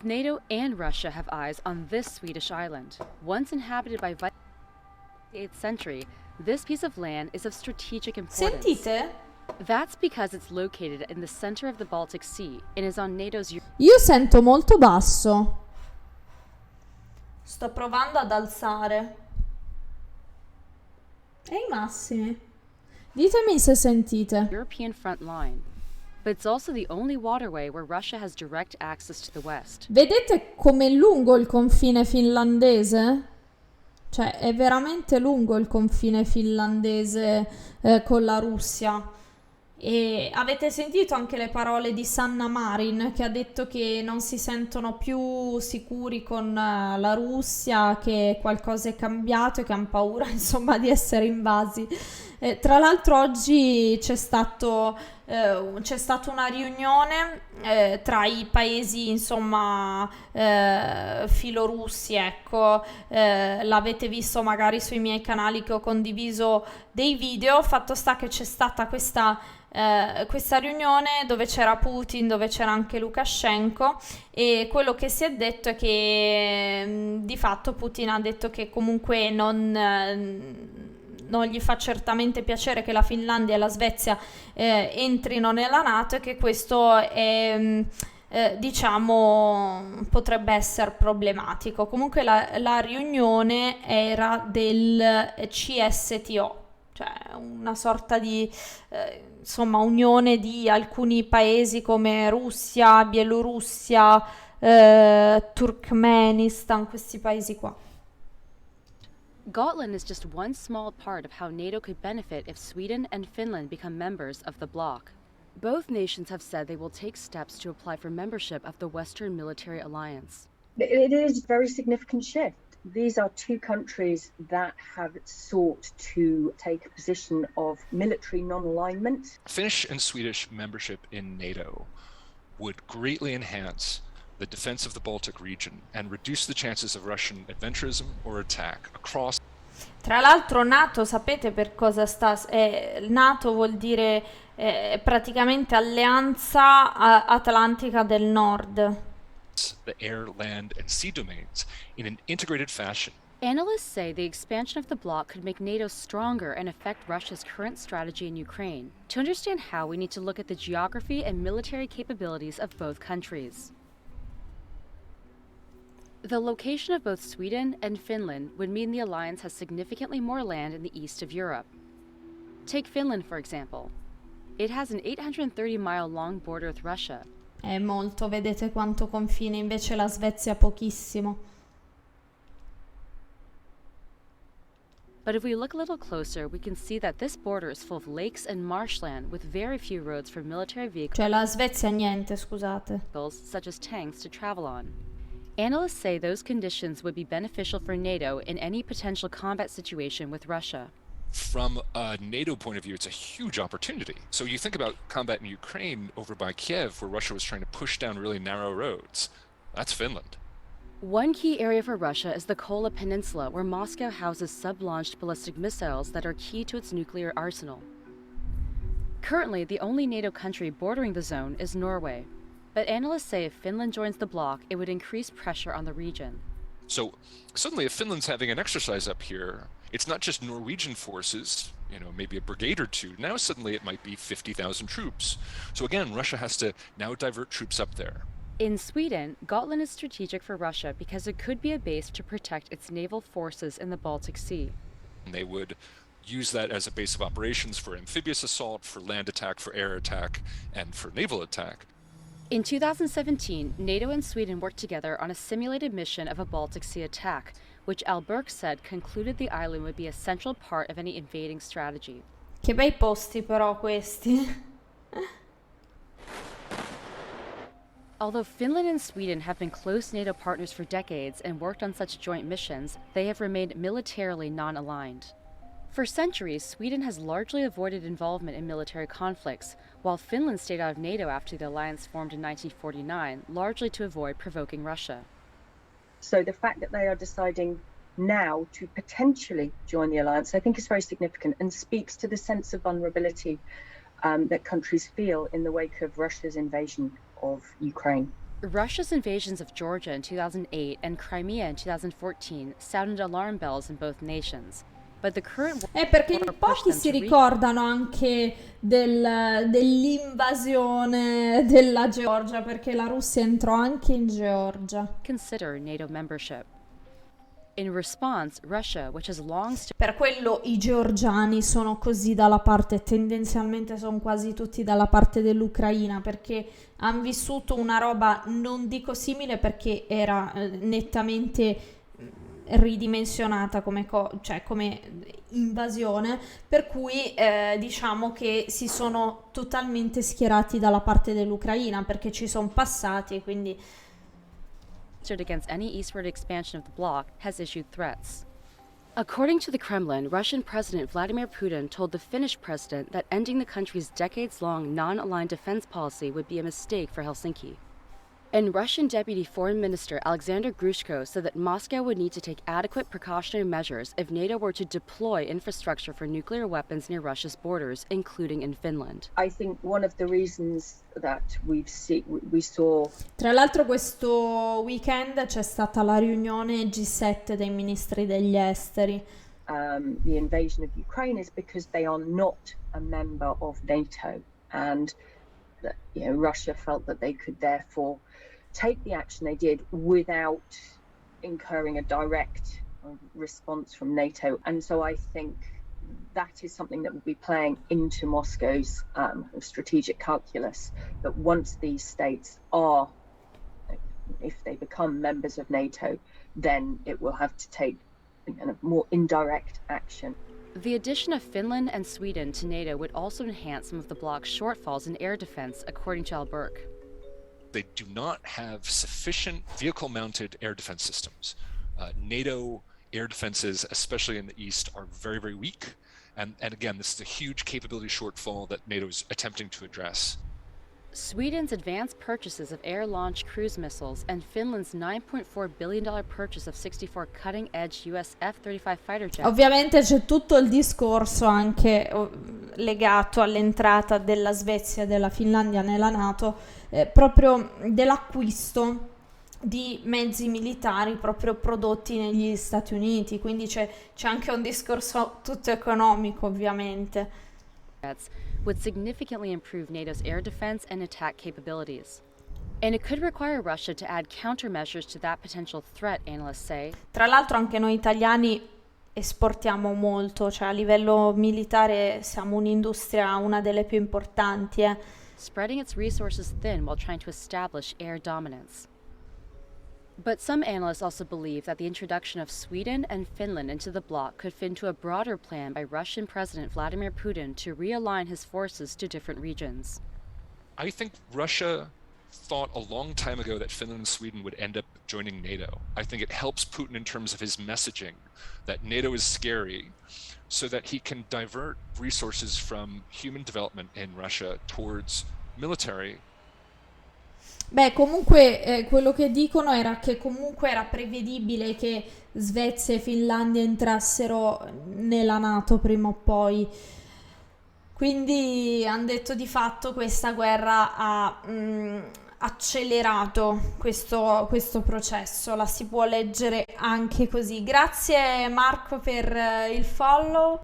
Both NATO and Russia have eyes on this Swedish island. Once inhabited by Vikings in the 8th century, this piece of land is of strategic importance. Sentite? That's because it's located in the center of the Baltic Sea and is on NATO's... Io sento molto basso. Sto provando ad alzare. E i massimi. Ditemi se sentite. European front line. But it's also the only waterway where Russia has direct access to the west. Vedete com'è lungo il confine finlandese? Cioè, è veramente lungo il confine finlandese con la Russia. E avete sentito anche le parole di Sanna Marin, che ha detto che non si sentono più sicuri con la Russia, che qualcosa è cambiato e che hanno paura, insomma, di essere invasi. Tra l'altro oggi c'è stata una riunione tra i paesi, insomma, filorussi, ecco. L'avete visto magari sui miei canali che ho condiviso dei video. Fatto sta che c'è stata questa riunione dove c'era Putin, dove c'era anche Lukashenko, e quello che si è detto è che di fatto Putin ha detto che comunque non gli fa certamente piacere che la Finlandia e la Svezia entrino nella NATO, e che questo è, diciamo, potrebbe essere problematico. Comunque la riunione era del CSTO, cioè una sorta di insomma unione di alcuni paesi come Russia, Bielorussia, Turkmenistan, questi paesi qua. Gotland is just one small part of how NATO could benefit if Sweden and Finland become members of the bloc. Both nations have said they will take steps to apply for membership of the Western Military Alliance. It is a very significant shift. These are two countries that have sought to take a position of military non-alignment. Finnish and Swedish membership in NATO would greatly enhance the defense of the Baltic region and reduce the chances of Russian adventurism or attack across. Tra l'altro NATO, sapete per cosa sta? NATO vuol dire praticamente Alleanza Atlantica del Nord. The air, land, and sea domains in an integrated fashion. Analysts say the expansion of the bloc could make NATO stronger and affect Russia's current strategy in Ukraine. To understand how, we need to look at the geography and military capabilities of both countries. The location of both Sweden and Finland would mean the alliance has significantly more land in the east of Europe. Take Finland, for example. It has an 830-mile long border with Russia. È molto, vedete quanto confine, invece la Svezia pochissimo. But if we look a little closer, we can see that this border is full of lakes and marshland with very few roads for military vehicles. Cioè la Svezia niente, scusate. Such as tanks to travel on. Analysts say those conditions would be beneficial for NATO in any potential combat situation with Russia. From a NATO point of view, it's a huge opportunity. So you think about combat in Ukraine over by Kiev, where Russia was trying to push down really narrow roads. That's Finland. One key area for Russia is the Kola Peninsula, where Moscow houses sub-launched ballistic missiles that are key to its nuclear arsenal. Currently, the only NATO country bordering the zone is Norway. But analysts say if Finland joins the bloc, it would increase pressure on the region. So suddenly if Finland's having an exercise up here, it's not just Norwegian forces, maybe a brigade or two. Now suddenly it might be 50,000 troops. So again, Russia has to now divert troops up there. In Sweden, Gotland is strategic for Russia because it could be a base to protect its naval forces in the Baltic Sea. And they would use that as a base of operations for amphibious assault, for land attack, for air attack, and for naval attack. In 2017, NATO and Sweden worked together on a simulated mission of a Baltic Sea attack, which Al Burke said concluded the island would be a central part of any invading strategy. Che bei posti però questi. Although Finland and Sweden have been close NATO partners for decades and worked on such joint missions, they have remained militarily non-aligned. For centuries, Sweden has largely avoided involvement in military conflicts, while Finland stayed out of NATO after the alliance formed in 1949, largely to avoid provoking Russia. So the fact that they are deciding now to potentially join the alliance, I think is very significant and speaks to the sense of vulnerability that countries feel in the wake of Russia's invasion of Ukraine. Russia's invasions of Georgia in 2008 and Crimea in 2014 sounded alarm bells in both nations. But the current Perché in war pushed pochi them si to ricordano anche dell'invasione della Georgia, perché la Russia entrò anche in Georgia. reconsider NATO membership. In response, Russia, which has long stood Per quello i georgiani sono così dalla parte, tendenzialmente sono quasi tutti dalla parte dell'Ucraina, perché hanno vissuto una roba, non dico simile perché era nettamente ridimensionata come invasione, per cui diciamo che si sono totalmente schierati dalla parte dell'Ucraina perché ci sono passati, quindi against any eastward expansion of the bloc, has issued threats. According to the Kremlin, Russian President Vladimir Putin told the Finnish president that ending the country's decades-long non-aligned defense policy would be a mistake for Helsinki. And Russian Deputy Foreign Minister Alexander Grushko said that Moscow would need to take adequate precautionary measures if NATO were to deploy infrastructure for nuclear weapons near Russia's borders, including in Finland. I think one of the reasons that we saw. Tra l'altro questo weekend c'è stata la riunione G7 dei ministri degli esteri. The invasion of Ukraine is because they are not a member of NATO, and that, Russia felt that they could therefore take the action they did without incurring a direct response from NATO. And so I think that is something that will be playing into Moscow's strategic calculus, that once these states are, if they become members of NATO, then it will have to take more indirect action. The addition of Finland and Sweden to NATO would also enhance some of the bloc's shortfalls in air defense, according to Al Burke. They do not have sufficient vehicle-mounted air defense systems. NATO air defenses, especially in the east, are very, very weak. And again, this is a huge capability shortfall that NATO is attempting to address. Sweden's advanced purchases of air-launched cruise missiles and Finland's $9.4 billion purchase of 64 cutting-edge US F-35 fighter jets. Ovviamente c'è tutto il discorso anche legato all'entrata della Svezia e della Finlandia nella NATO, proprio dell'acquisto di mezzi militari proprio prodotti negli Stati Uniti, quindi c'è anche un discorso tutto economico, ovviamente. Would significantly improve NATO's air defense and attack capabilities. And it could require Russia to add countermeasures to that potential threat, analysts say. Tra l'altro anche noi italiani esportiamo molto, cioè a livello militare siamo un'industria, una delle più importanti. Spreading its resources thin while trying to establish air dominance. But some analysts also believe that the introduction of Sweden and Finland into the bloc could fit into a broader plan by Russian President Vladimir Putin to realign his forces to different regions. I think Russia thought a long time ago that Finland and Sweden would end up joining NATO. I think it helps Putin in terms of his messaging that NATO is scary, so that he can divert resources from human development in Russia towards military. Beh, comunque quello che dicono era che comunque era prevedibile che Svezia e Finlandia entrassero nella NATO prima o poi. Quindi hanno detto di fatto questa guerra ha accelerato questo processo, la si può leggere anche così. Grazie Marco per il follow.